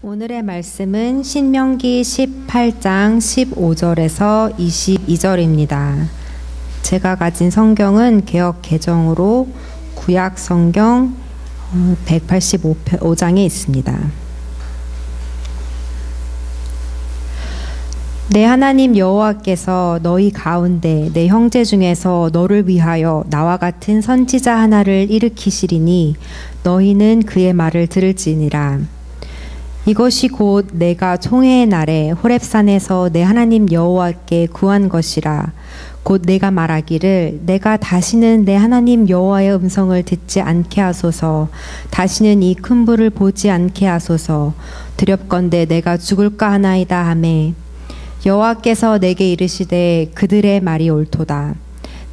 오늘의 말씀은 신명기 18장 15절에서 22절입니다. 제가 가진 성경은 개역 개정으로 구약 성경 185장에 있습니다. 내 하나님 여호와께서 너희 가운데 내 형제 중에서 너를 위하여 나와 같은 선지자 하나를 일으키시리니 너희는 그의 말을 들을지니라. 이것이 곧 내가 총회의 날에 호렙산에서 내 하나님 여호와께 구한 것이라. 곧 내가 말하기를 내가 다시는 내 하나님 여호와의 음성을 듣지 않게 하소서. 다시는 이 큰 불을 보지 않게 하소서. 두렵건대 내가 죽을까 하나이다 하매 여호와께서 내게 이르시되 그들의 말이 옳도다.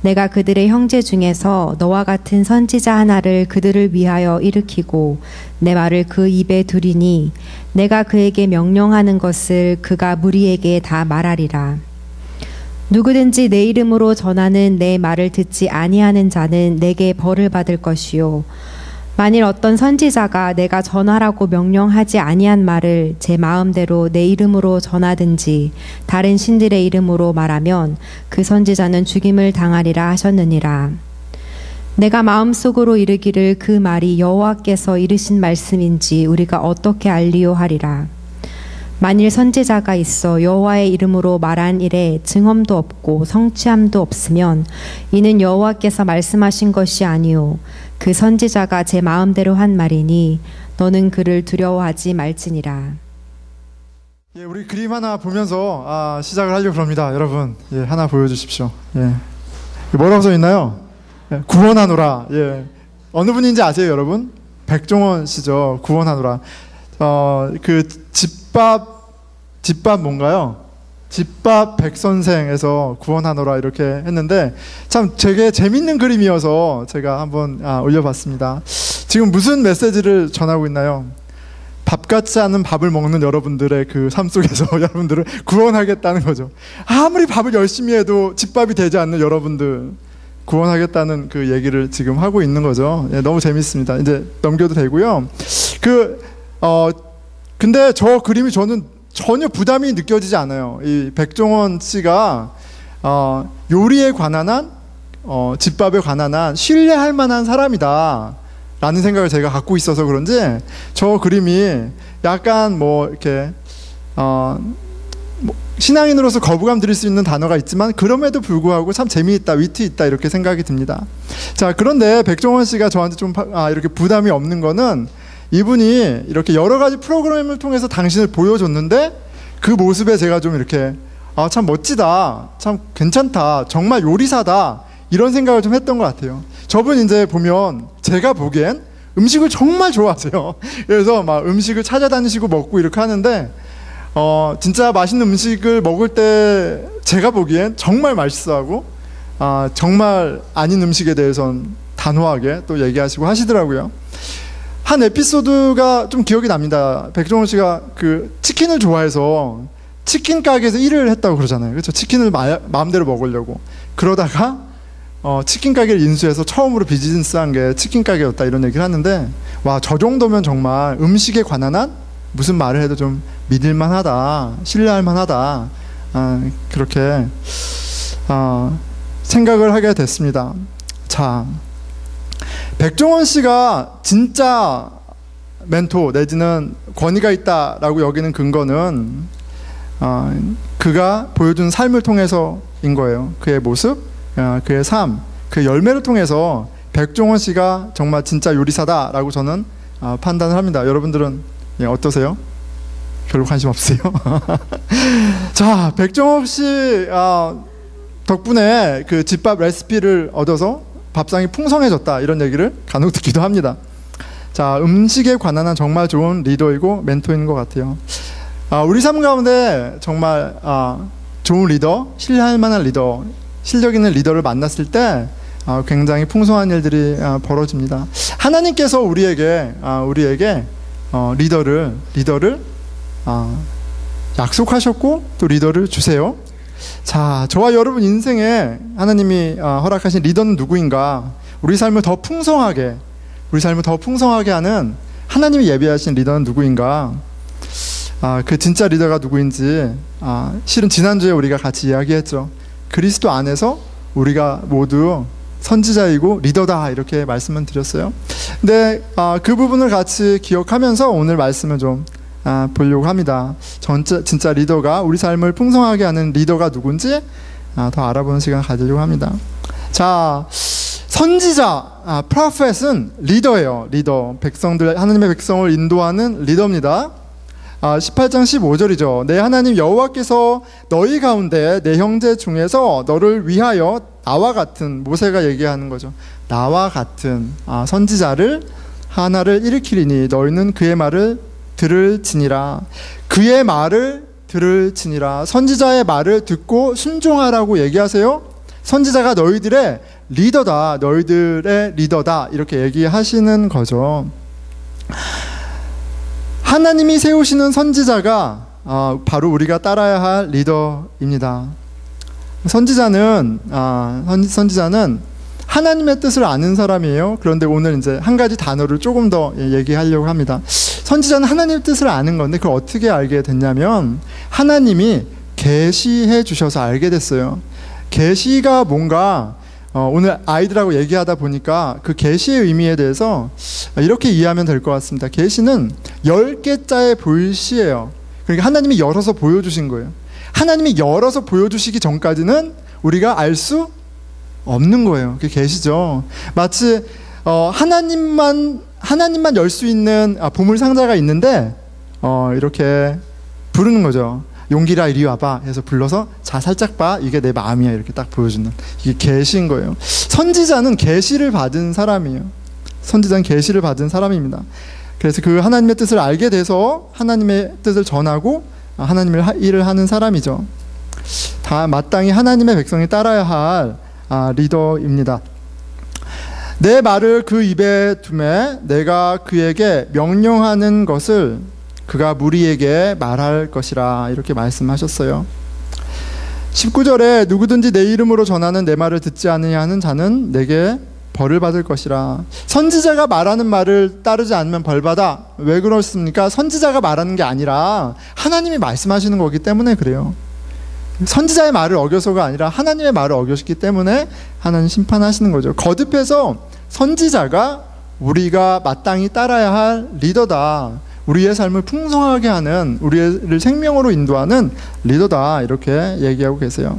내가 그들의 형제 중에서 너와 같은 선지자 하나를 그들을 위하여 일으키고 내 말을 그 입에 두리니 내가 그에게 명령하는 것을 그가 무리에게 다 말하리라. 누구든지 내 이름으로 전하는 내 말을 듣지 아니하는 자는 내게 벌을 받을 것이요 만일 어떤 선지자가 내가 전하라고 명령하지 아니한 말을 제 마음대로 내 이름으로 전하든지 다른 신들의 이름으로 말하면 그 선지자는 죽임을 당하리라 하셨느니라. 내가 마음속으로 이르기를 그 말이 여호와께서 이르신 말씀인지 우리가 어떻게 알리요 하리라. 만일 선지자가 있어 여호와의 이름으로 말한 일에 증언도 없고 성취함도 없으면 이는 여호와께서 말씀하신 것이 아니요 그 선지자가 제 마음대로 한 말이니 너는 그를 두려워하지 말지니라. 예, 우리 그림 하나 보면서 시작을 하려고 합니다. 여러분, 하나 보여주십시오. 뭐라고 써 있나요? 구원하노라. 어느 분인지 아세요, 여러분? 백종원 씨죠. 구원하노라. 그 집밥 뭔가요? 집밥 백선생에서 구원하노라 이렇게 했는데 참 되게 재밌는 그림이어서 제가 한번 올려봤습니다. 지금 무슨 메시지를 전하고 있나요? 밥 같지 않은 밥을 먹는 여러분들의 그 삶 속에서 여러분들을 구원하겠다는 거죠. 아무리 밥을 열심히 해도 집밥이 되지 않는 여러분들 구원하겠다는 그 얘기를 지금 하고 있는 거죠. 너무 재밌습니다. 이제 넘겨도 되고요. 근데 저 그림이 저는 전혀 부담이 느껴지지 않아요. 이 백종원 씨가 요리에 관한 한 집밥에 관한 한 신뢰할 만한 사람이다 라는 생각을 제가 갖고 있어서 그런지 저 그림이 약간 이렇게 신앙인으로서 거부감 드릴 수 있는 단어가 있지만 그럼에도 불구하고 참 재미있다, 위트 있다 이렇게 생각이 듭니다. 자, 그런데 백종원 씨가 저한테 좀 이렇게 부담이 없는 거는 이분이 이렇게 여러 가지 프로그램을 통해서 당신을 보여줬는데 그 모습에 제가 좀 이렇게 참 멋지다, 참 괜찮다, 정말 요리사다 이런 생각을 좀 했던 것 같아요. 저분 이제 보면 제가 보기엔 음식을 정말 좋아하세요. 그래서 막 음식을 찾아다니시고 먹고 이렇게 하는데 진짜 맛있는 음식을 먹을 때 제가 보기엔 정말 맛있어하고 정말 아닌 음식에 대해서는 단호하게 또 얘기하시고 하시더라고요. 한 에피소드가 좀 기억이 납니다. 백종원 씨가 그 치킨을 좋아해서 치킨 가게에서 일을 했다고 그러잖아요. 그렇죠? 치킨을 마음대로 먹으려고 그러다가 치킨 가게를 인수해서 처음으로 비즈니스한 게 치킨 가게였다 이런 얘기를 하는데 와, 저 정도면 정말 음식에 관한 한 무슨 말을 해도 좀 믿을만하다, 신뢰할만하다 그렇게 생각을 하게 됐습니다. 자, 백종원 씨가 진짜 멘토 내지는 권위가 있다라고 여기는 근거는 그가 보여준 삶을 통해서인 거예요. 그의 모습, 그의 삶, 그 열매를 통해서 백종원 씨가 정말 진짜 요리사다라고 저는 판단을 합니다. 여러분들은 어떠세요? 별로 관심 없으세요? 자, 백종원 씨 덕분에 그 집밥 레시피를 얻어서 밥상이 풍성해졌다 이런 얘기를 간혹 듣기도 합니다. 자, 음식에 관한 한 정말 좋은 리더이고 멘토인 것 같아요. 우리 삶 가운데 정말 좋은 리더, 신뢰할 만한 리더, 실력 있는 리더를 만났을 때 굉장히 풍성한 일들이 벌어집니다. 하나님께서 우리에게 리더를 약속하셨고 또 리더를 주세요. 자, 저와 여러분 인생에 하나님이 허락하신 리더는 누구인가? 우리 삶을 더 풍성하게 하는 하나님이 예비하신 리더는 누구인가? 그 진짜 리더가 누구인지 실은 지난주에 우리가 같이 이야기했죠. 그리스도 안에서 우리가 모두 선지자이고 리더다 이렇게 말씀을 드렸어요. 근데 그 부분을 같이 기억하면서 오늘 말씀을 좀 보려고 합니다. 진짜 리더가 우리 삶을 풍성하게 하는 리더가 누군지 더 알아보는 시간 가지려고 합니다. 자, 선지자, prophet은 리더예요. 리더, 백성들, 하나님의 백성을 인도하는 리더입니다. 18장 15절이죠. 내 하나님 여호와께서 너희 가운데 내 형제 중에서 너를 위하여 나와 같은, 모세가 얘기하는 거죠. 나와 같은 선지자를 하나를 일으키리니 너희는 그의 말을 들을지니라. 그의 말을 들을지니라. 선지자의 말을 듣고 순종하라고 얘기하세요. 선지자가 너희들의 리더다, 너희들의 리더다 이렇게 얘기하시는 거죠. 하나님이 세우시는 선지자가 바로 우리가 따라야 할 리더입니다. 선지자는 하나님의 뜻을 아는 사람이에요. 그런데 오늘 이제 한 가지 단어를 조금 더 얘기하려고 합니다. 선지자는 하나님의 뜻을 아는 건데 그걸 어떻게 알게 됐냐면 하나님이 계시해 주셔서 알게 됐어요. 계시가 뭔가 오늘 아이들하고 얘기하다 보니까 그 계시의 의미에 대해서 이렇게 이해하면 될 것 같습니다. 계시는 10개자의 볼시예요. 그러니까 하나님이 열어서 보여주신 거예요. 하나님이 열어서 보여주시기 전까지는 우리가 알 수 없는 거예요. 그게 계시죠. 마치 하나님만 열 수 있는 보물 상자가 있는데 이렇게 부르는 거죠. 용기라 이리 와봐 해서 불러서 자 살짝 봐 이게 내 마음이야 이렇게 딱 보여주는 이게 계시인 거예요. 선지자는 계시를 받은 사람이에요. 선지자는 계시를 받은 사람입니다. 그래서 그 하나님의 뜻을 알게 돼서 하나님의 뜻을 전하고 하나님의 일을 하는 사람이죠. 다 마땅히 하나님의 백성이 따라야 할 리더입니다. 내 말을 그 입에 두매 내가 그에게 명령하는 것을 그가 무리에게 말할 것이라 이렇게 말씀하셨어요. 19절에 누구든지 내 이름으로 전하는 내 말을 듣지 않으냐 하는 자는 내게 벌을 받을 것이라. 선지자가 말하는 말을 따르지 않으면 벌받아. 왜 그렇습니까? 선지자가 말하는 게 아니라 하나님이 말씀하시는 거기 때문에 그래요. 선지자의 말을 어겨서가 아니라 하나님의 말을 어겼기 때문에 하나님 심판하시는 거죠. 거듭해서 선지자가 우리가 마땅히 따라야 할 리더다. 우리의 삶을 풍성하게 하는, 우리를 생명으로 인도하는 리더다 이렇게 얘기하고 계세요.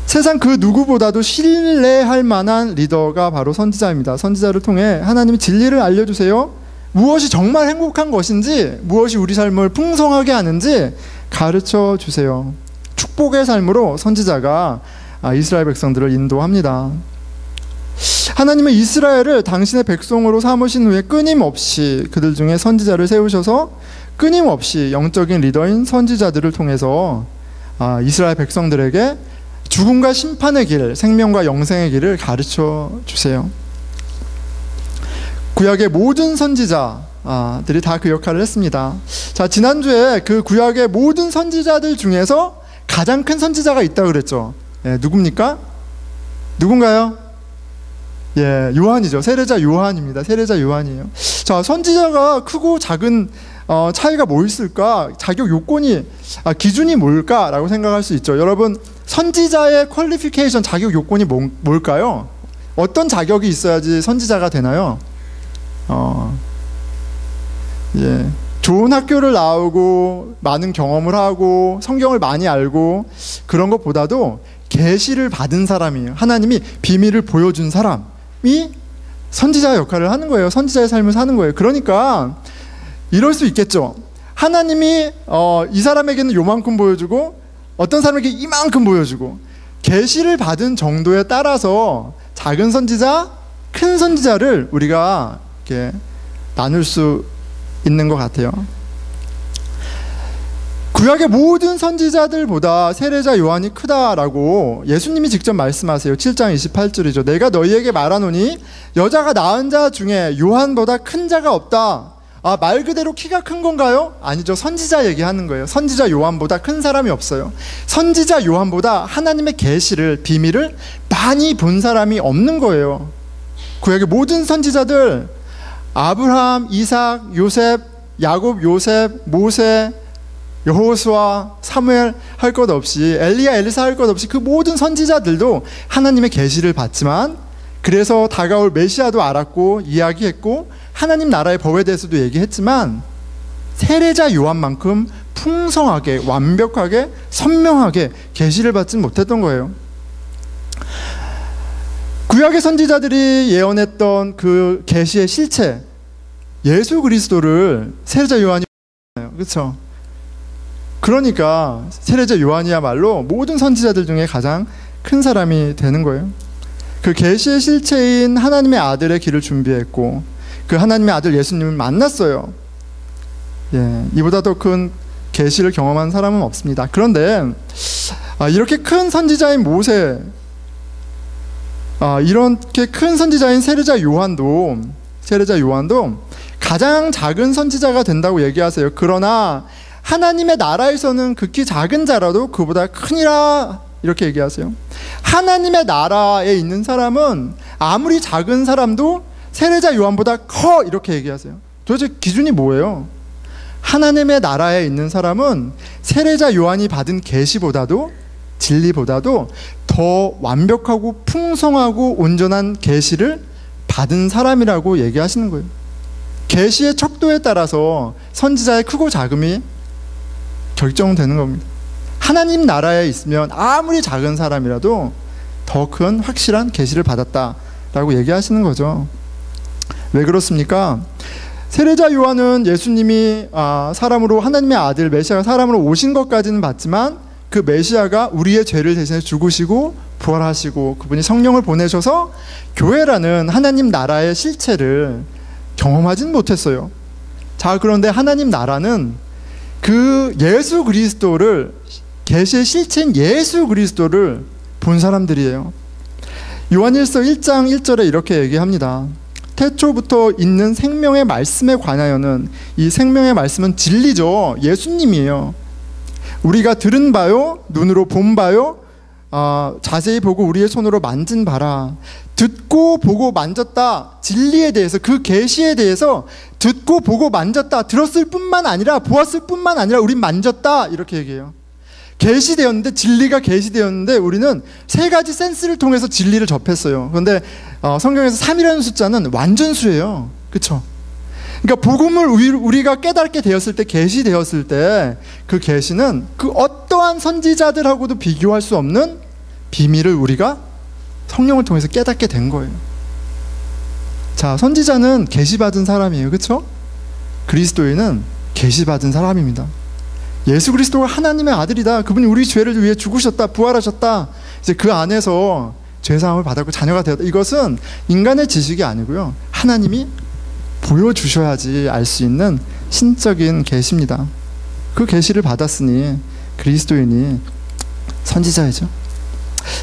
세상 그 누구보다도 신뢰할 만한 리더가 바로 선지자입니다. 선지자를 통해 하나님이 진리를 알려주세요. 무엇이 정말 행복한 것인지, 무엇이 우리 삶을 풍성하게 하는지 가르쳐 주세요. 축복의 삶으로 선지자가 이스라엘 백성들을 인도합니다. 하나님은 이스라엘을 당신의 백성으로 삼으신 후에 끊임없이 그들 중에 선지자를 세우셔서 끊임없이 영적인 리더인 선지자들을 통해서 이스라엘 백성들에게 죽음과 심판의 길, 생명과 영생의 길을 가르쳐 주세요. 구약의 모든 선지자들이 다 그 역할을 했습니다. 자, 지난주에 그 구약의 모든 선지자들 중에서 가장 큰 선지자가 있다고 그랬죠. 누굽니까? 누군가요? 요한이죠. 세례자 요한입니다. 세례자 요한이에요. 자, 선지자가 크고 작은 차이가 뭐 있을까? 자격 요건이 기준이 뭘까라고 생각할 수 있죠. 여러분, 선지자의 퀄리피케이션 자격 요건이 뭘까요? 어떤 자격이 있어야지 선지자가 되나요? 좋은 학교를 나오고 많은 경험을 하고 성경을 많이 알고 그런 것보다도 계시를 받은 사람이에요. 하나님이 비밀을 보여준 사람이 선지자 역할을 하는 거예요. 선지자의 삶을 사는 거예요. 그러니까 이럴 수 있겠죠. 하나님이 이 사람에게는 요만큼 보여주고 어떤 사람에게 이만큼 보여주고 계시를 받은 정도에 따라서 작은 선지자, 큰 선지자를 우리가 이렇게 나눌 수 있는 것 같아요. 구약의 모든 선지자들보다 세례자 요한이 크다라고 예수님이 직접 말씀하세요. 7장 28절이죠. 내가 너희에게 말하노니 여자가 낳은 자 중에 요한보다 큰 자가 없다. 말 그대로 키가 큰 건가요? 아니죠. 선지자 얘기하는 거예요. 선지자 요한보다 큰 사람이 없어요. 선지자 요한보다 하나님의 계시를, 비밀을 많이 본 사람이 없는 거예요. 구약의 모든 선지자들, 아브라함, 이삭, 요셉, 야곱, 요셉, 모세, 여호수아, 사무엘 할 것 없이, 엘리야, 엘리사 할 것 없이 그 모든 선지자들도 하나님의 계시를 받지만, 그래서 다가올 메시아도 알았고 이야기했고 하나님 나라의 법에 대해서도 얘기했지만, 세례자 요한만큼 풍성하게, 완벽하게, 선명하게 계시를 받지 못했던 거예요. 구약의 선지자들이 예언했던 그 계시의 실체, 예수 그리스도를 세례자 요한이 그렇죠? 그러니까 세례자 요한이야말로 모든 선지자들 중에 가장 큰 사람이 되는 거예요. 그 계시의 실체인 하나님의 아들의 길을 준비했고, 그 하나님의 아들 예수님을 만났어요. 예, 이보다 더 큰 계시를 경험한 사람은 없습니다. 그런데 이렇게 큰 선지자인 모세, 이렇게 큰 선지자인 세례자 요한도 가장 작은 선지자가 된다고 얘기하세요. 그러나 하나님의 나라에서는 극히 작은 자라도 그보다 크니라, 이렇게 얘기하세요. 하나님의 나라에 있는 사람은 아무리 작은 사람도 세례자 요한보다 커, 이렇게 얘기하세요. 도대체 기준이 뭐예요? 하나님의 나라에 있는 사람은 세례자 요한이 받은 계시보다도, 진리보다도 더 완벽하고 풍성하고 온전한 계시를 받은 사람이라고 얘기하시는 거예요. 계시의 척도에 따라서 선지자의 크고 작음이 결정되는 겁니다. 하나님 나라에 있으면 아무리 작은 사람이라도 더 큰 확실한 계시를 받았다라고 얘기하시는 거죠. 왜 그렇습니까? 세례자 요한은 예수님이 사람으로, 하나님의 아들 메시아가 사람으로 오신 것까지는 봤지만, 그 메시아가 우리의 죄를 대신해 죽으시고 부활하시고 그분이 성령을 보내셔서 교회라는 하나님 나라의 실체를 경험하진 못했어요. 자, 그런데 하나님 나라는 그 예수 그리스도를, 계시의 실체인 예수 그리스도를 본 사람들이에요. 요한일서 1장 1절에 이렇게 얘기합니다. 태초부터 있는 생명의 말씀에 관하여는, 이 생명의 말씀은 진리죠. 예수님이에요. 우리가 들은 바요, 눈으로 본 바요, 자세히 보고 우리의 손으로 만진 바라. 듣고 보고 만졌다. 진리에 대해서, 그 계시에 대해서 듣고 보고 만졌다. 들었을 뿐만 아니라, 보았을 뿐만 아니라 우린 만졌다, 이렇게 얘기해요. 계시되었는데, 진리가 계시되었는데 우리는 세 가지 센스를 통해서 진리를 접했어요. 그런데 성경에서 3이라는 숫자는 완전수예요. 그렇죠? 그러니까 복음을 우리가 깨닫게 되었을 때, 계시되었을 때, 그 계시는 그 어떠한 선지자들하고도 비교할 수 없는 비밀을 우리가 성령을 통해서 깨닫게 된 거예요. 자, 선지자는 계시받은 사람이에요. 그렇죠? 그리스도인은 계시받은 사람입니다. 예수 그리스도가 하나님의 아들이다. 그분이 우리 죄를 위해 죽으셨다, 부활하셨다. 이제 그 안에서 죄사함을 받았고 자녀가 되었다. 이것은 인간의 지식이 아니고요, 하나님이 보여주셔야지 알 수 있는 신적인 계시입니다. 그 계시를 받았으니 그리스도인이 선지자이죠.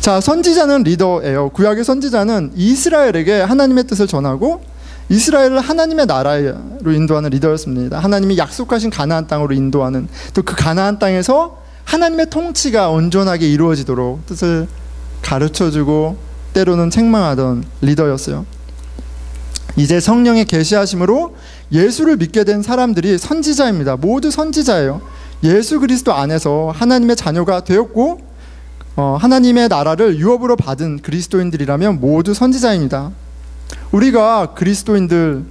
자, 선지자는 리더예요. 구약의 선지자는 이스라엘에게 하나님의 뜻을 전하고 이스라엘을 하나님의 나라로 인도하는 리더였습니다. 하나님이 약속하신 가나안 땅으로 인도하는, 또 그 가나안 땅에서 하나님의 통치가 온전하게 이루어지도록 뜻을 가르쳐주고 때로는 책망하던 리더였어요. 이제 성령의 계시하심으로 예수를 믿게 된 사람들이 선지자입니다. 모두 선지자예요. 예수 그리스도 안에서 하나님의 자녀가 되었고 하나님의 나라를 유업으로 받은 그리스도인들이라면 모두 선지자입니다. 우리가 그리스도인들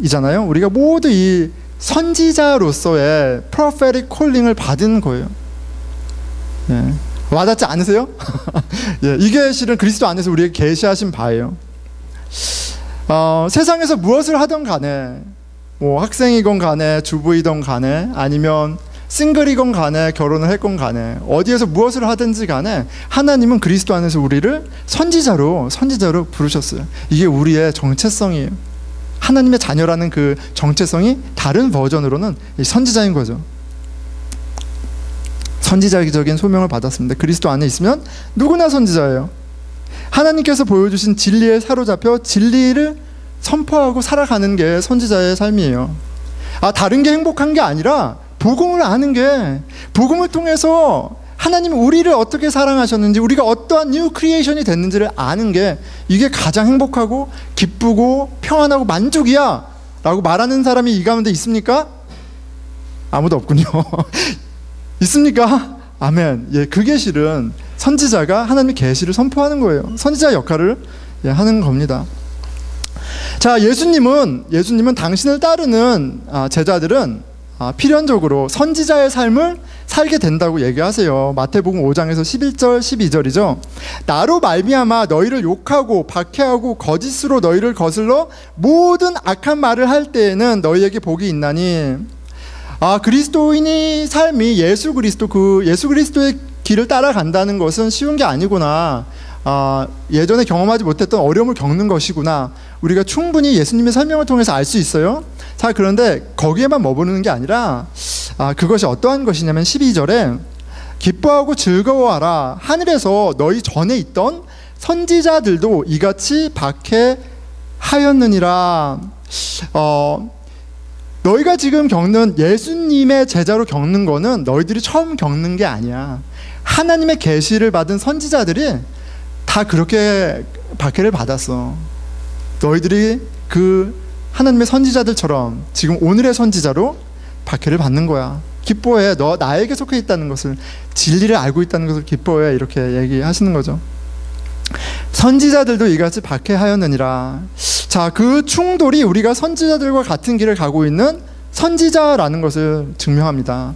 이잖아요. 우리가 모두 이 선지자로서의 prophetic calling을 받은 거예요. 예. 와닿지 않으세요? 예, 이게 실은 그리스도 안에서 우리에게 계시하신 바예요. 세상에서 무엇을 하던 간에, 뭐 학생이건 간에, 주부이던 간에, 아니면 싱글이건 간에, 결혼을 했건 간에, 어디에서 무엇을 하든지 간에 하나님은 그리스도 안에서 우리를 선지자로 부르셨어요. 이게 우리의 정체성이에요. 하나님의 자녀라는 그 정체성이 다른 버전으로는 선지자인 거죠. 선지자적인 소명을 받았습니다. 그리스도 안에 있으면 누구나 선지자예요. 하나님께서 보여주신 진리에 사로잡혀 진리를 선포하고 살아가는 게 선지자의 삶이에요. 다른 게 행복한 게 아니라 복음을 아는 게, 복음을 통해서 하나님이 우리를 어떻게 사랑하셨는지, 우리가 어떠한 뉴 크리에이션이 됐는지를 아는 게, 이게 가장 행복하고 기쁘고 평안하고 만족이야 라고 말하는 사람이 이 가운데 있습니까? 아무도 없군요. 있습니까? 아멘. 예, 그 계시는 선지자가 하나님의 계시를 선포하는 거예요. 선지자 역할을 하는 겁니다. 자, 예수님은 당신을 따르는 제자들은 필연적으로 선지자의 삶을 살게 된다고 얘기하세요. 마태복음 5장에서 11절 12절이죠. 나로 말미암아 너희를 욕하고 박해하고 거짓으로 너희를 거슬러 모든 악한 말을 할 때에는 너희에게 복이 있나니. 그리스도인의 삶이 예수 그리스도의 길을 따라간다는 것은 쉬운 게 아니구나. 예전에 경험하지 못했던 어려움을 겪는 것이구나. 우리가 충분히 예수님의 설명을 통해서 알 수 있어요. 자, 그런데 거기에만 머무르는 게 아니라 그것이 어떠한 것이냐면 12절에 기뻐하고 즐거워하라. 하늘에서 너희 전에 있던 선지자들도 이같이 박해하였느니라. 너희가 지금 겪는 예수님의 제자로 겪는 거는 너희들이 처음 겪는 게 아니야. 하나님의 계시를 받은 선지자들이 다 그렇게 박해를 받았어. 너희들이 그 하나님의 선지자들처럼 지금 오늘의 선지자로 박해를 받는 거야. 기뻐해. 너 나에게 속해 있다는 것을, 진리를 알고 있다는 것을 기뻐해. 이렇게 얘기하시는 거죠. 선지자들도 이같이 박해하였느니라. 자, 그 충돌이 우리가 선지자들과 같은 길을 가고 있는 선지자라는 것을 증명합니다.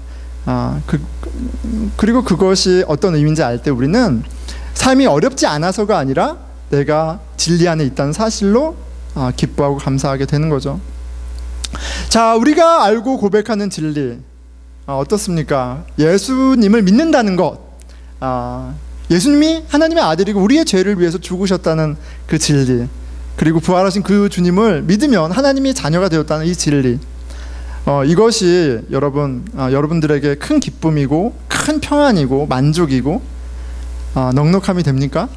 그리고 그것이 어떤 의미인지 알 때 우리는 삶이 어렵지 않아서가 아니라 내가 진리 안에 있다는 사실로 기뻐하고 감사하게 되는 거죠. 자, 우리가 알고 고백하는 진리 어떻습니까? 예수님을 믿는다는 것, 예수님이 하나님의 아들이고 우리의 죄를 위해서 죽으셨다는 그 진리, 그리고 부활하신 그 주님을 믿으면 하나님이 자녀가 되었다는 이 진리, 이것이 여러분들에게 큰 기쁨이고 큰 평안이고 만족이고 넉넉함이 됩니까?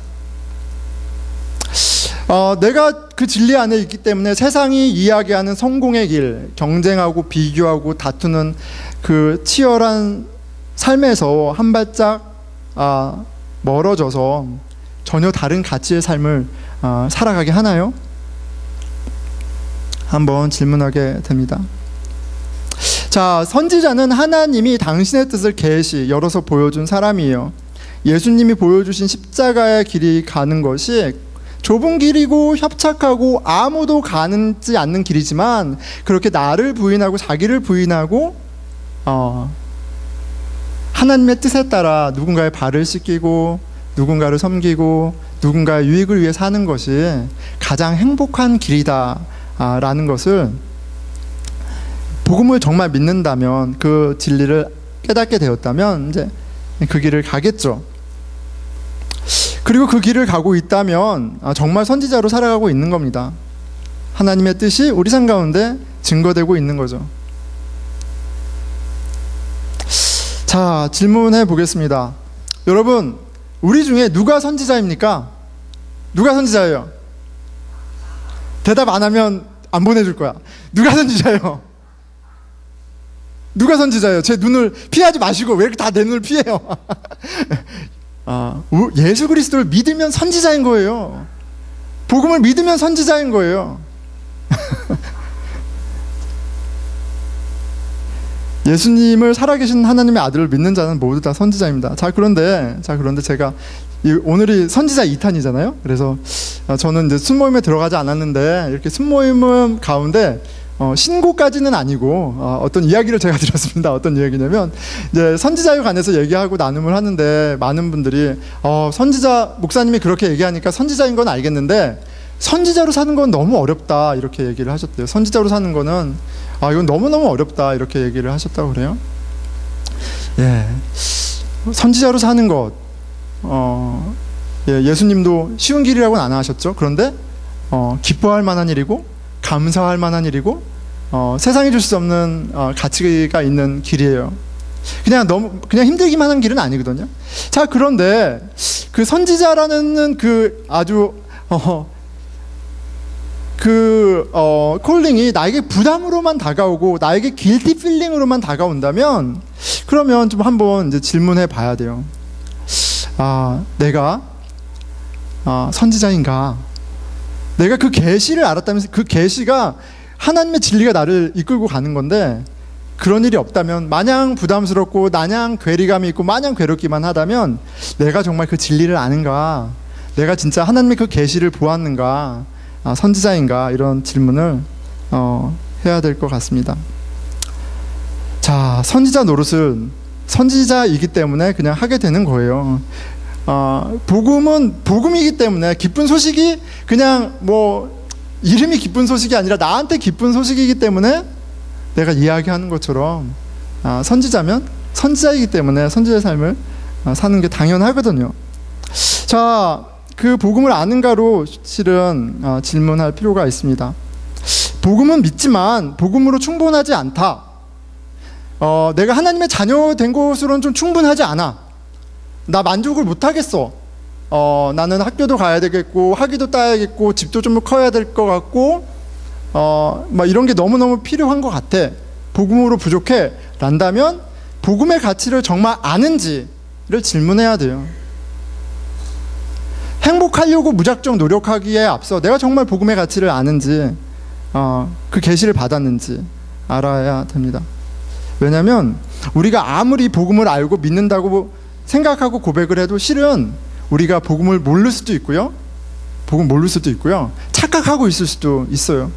내가 그 진리 안에 있기 때문에 세상이 이야기하는 성공의 길, 경쟁하고 비교하고 다투는 그 치열한 삶에서 한 발짝 멀어져서 전혀 다른 가치의 삶을 살아가게 하나요? 한번 질문하게 됩니다. 자, 선지자는 하나님이 당신의 뜻을 계시 열어서 보여준 사람이에요. 예수님이 보여주신 십자가의 길이 가는 것이 좁은 길이고 협착하고 아무도 가지 않는 길이지만, 그렇게 나를 부인하고 자기를 부인하고 하나님의 뜻에 따라 누군가의 발을 씻기고 누군가를 섬기고 누군가의 유익을 위해 사는 것이 가장 행복한 길이다 라는 것을, 복음을 정말 믿는다면, 그 진리를 깨닫게 되었다면 이제 그 길을 가겠죠. 그리고 그 길을 가고 있다면 정말 선지자로 살아가고 있는 겁니다. 하나님의 뜻이 우리 삶 가운데 증거되고 있는 거죠. 자, 질문해 보겠습니다. 여러분, 우리 중에 누가 선지자입니까? 누가 선지자예요? 대답 안 하면 안 보내줄 거야. 누가 선지자예요? 누가 선지자예요? 제 눈을 피하지 마시고 왜 이렇게 다 내 눈을 피해요? 예수 그리스도를 믿으면 선지자인 거예요. 복음을 믿으면 선지자인 거예요. 예수님을 살아계신 하나님의 아들을 믿는 자는 모두 다 선지자입니다. 자, 그런데 제가 오늘이 선지자 2탄이잖아요. 그래서 저는 이제 순모임에 들어가지 않았는데, 이렇게 순모임 가운데 신고까지는 아니고 어떤 이야기를 제가 드렸습니다. 어떤 이야기냐면, 이제 선지자에 관해서 얘기하고 나눔을 하는데 많은 분들이 선지자 목사님이 그렇게 얘기하니까 선지자인 건 알겠는데 선지자로 사는 건 너무 어렵다 이렇게 얘기를 하셨대요. 선지자로 사는 거는 이건 너무너무 어렵다 이렇게 얘기를 하셨다고 그래요. 예, 선지자로 사는 것 예수님도 쉬운 길이라고는 안 하셨죠. 그런데 기뻐할 만한 일이고 감사할 만한 일이고 세상이 줄 수 없는 가치가 있는 길이에요. 그냥 힘들기만 한 길은 아니거든요. 자, 그런데 그 선지자라는 그 아주 콜링이 나에게 부담으로만 다가오고 나에게 길티 필링으로만 다가온다면, 그러면 좀 한번 이제 질문해 봐야 돼요. 내가 선지자인가? 내가 그 계시를 알았다면서 그 계시가 하나님의 진리가 나를 이끌고 가는 건데, 그런 일이 없다면, 마냥 부담스럽고 마냥 괴리감이 있고 마냥 괴롭기만 하다면 내가 정말 그 진리를 아는가, 내가 진짜 하나님의 그 계시를 보았는가, 선지자인가, 이런 질문을 해야 될 것 같습니다. 자, 선지자 노릇은 선지자이기 때문에 그냥 하게 되는 거예요. 복음은 복음이기 때문에, 기쁜 소식이 그냥 뭐 이름이 기쁜 소식이 아니라 나한테 기쁜 소식이기 때문에 내가 이야기하는 것처럼, 선지자면 선지자이기 때문에 선지자의 삶을 사는 게 당연하거든요. 자, 그 복음을 아는가로 실은 질문할 필요가 있습니다. 복음은 믿지만 복음으로 충분하지 않다. 내가 하나님의 자녀 된 것으로는 좀 충분하지 않아. 나 만족을 못하겠어. 나는 학교도 가야 되겠고 학위도 따야겠고 집도 좀 커야 될 것 같고 막 이런 게 너무너무 필요한 것 같아. 복음으로 부족해 란다면 복음의 가치를 정말 아는지를 질문해야 돼요. 행복하려고 무작정 노력하기에 앞서 내가 정말 복음의 가치를 아는지, 그 계시를 받았는지 알아야 됩니다. 왜냐하면 우리가 아무리 복음을 알고 믿는다고 생각하고 고백을 해도 실은 우리가 복음을 모를 수도 있고요, 착각하고 있을 수도 있어요.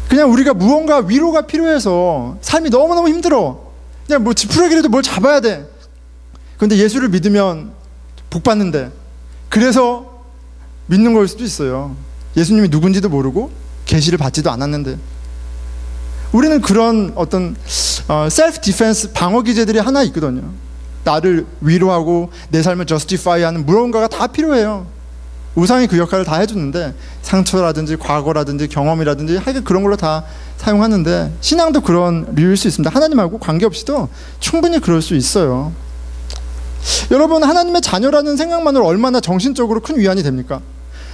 그냥 우리가 무언가 위로가 필요해서 삶이 너무너무 힘들어, 그냥 뭐 지푸라기라도 뭘 잡아야 돼. 근데 예수를 믿으면 복 받는데, 그래서 믿는 걸 수도 있어요. 예수님이 누군지도 모르고 계시를 받지도 않았는데. 우리는 그런 어떤 셀프 디펜스, 방어 기제들이 하나 있거든요. 나를 위로하고 내 삶을 저스티파이하는 무언가가 다 필요해요. 우상이 그 역할을 다 해주는데, 상처라든지 과거라든지 경험이라든지 하여간 그런 걸로 다 사용하는데, 신앙도 그런 류일 수 있습니다. 하나님하고 관계없이도 충분히 그럴 수 있어요. 여러분, 하나님의 자녀라는 생각만으로 얼마나 정신적으로 큰 위안이 됩니까?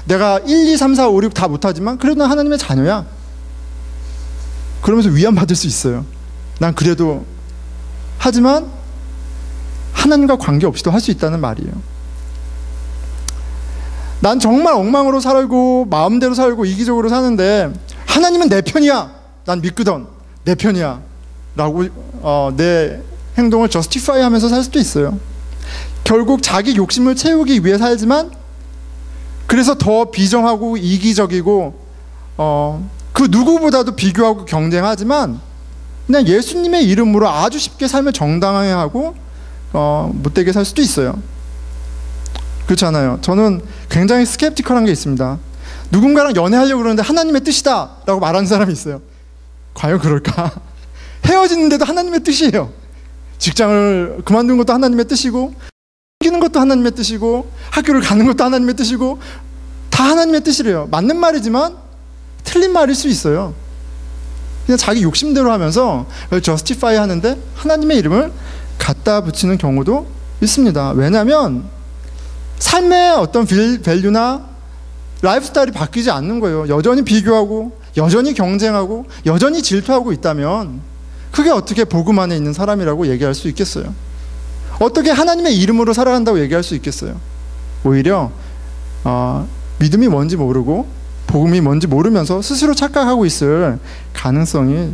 내가 1, 2, 3, 4, 5, 6 다 못하지만 그래도 난 하나님의 자녀야. 그러면서 위안받을 수 있어요. 난 그래도, 하지만 하나님과 관계없이도 할 수 있다는 말이에요. 난 정말 엉망으로 살고 마음대로 살고 이기적으로 사는데 하나님은 내 편이야, 난 믿거든, 내 편이야 라고 내 행동을 저스티파이 하면서 살 수도 있어요. 결국 자기 욕심을 채우기 위해 살지만, 그래서 더 비정하고 이기적이고 그 누구보다도 비교하고 경쟁하지만 그냥 예수님의 이름으로 아주 쉽게 삶을 정당하게 하고 못되게 살 수도 있어요. 그렇잖아요. 저는 굉장히 스캡티컬한 게 있습니다. 누군가랑 연애하려고 그러는데 하나님의 뜻이다 라고 말하는 사람이 있어요. 과연 그럴까? 헤어지는데도 하나님의 뜻이에요. 직장을 그만둔 것도 하나님의 뜻이고, 생기는 것도 하나님의 뜻이고, 학교를 가는 것도 하나님의 뜻이고, 다 하나님의 뜻이래요. 맞는 말이지만 틀린 말일 수 있어요. 그냥 자기 욕심대로 하면서 저스티파이 하는데 하나님의 이름을 갖다 붙이는 경우도 있습니다. 왜냐하면 삶의 어떤 밸류나 라이프 스타일이 바뀌지 않는 거예요. 여전히 비교하고 여전히 경쟁하고 여전히 질투하고 있다면 그게 어떻게 복음 안에 있는 사람이라고 얘기할 수 있겠어요? 어떻게 하나님의 이름으로 살아간다고 얘기할 수 있겠어요? 오히려 믿음이 뭔지 모르고 복음이 뭔지 모르면서 스스로 착각하고 있을 가능성이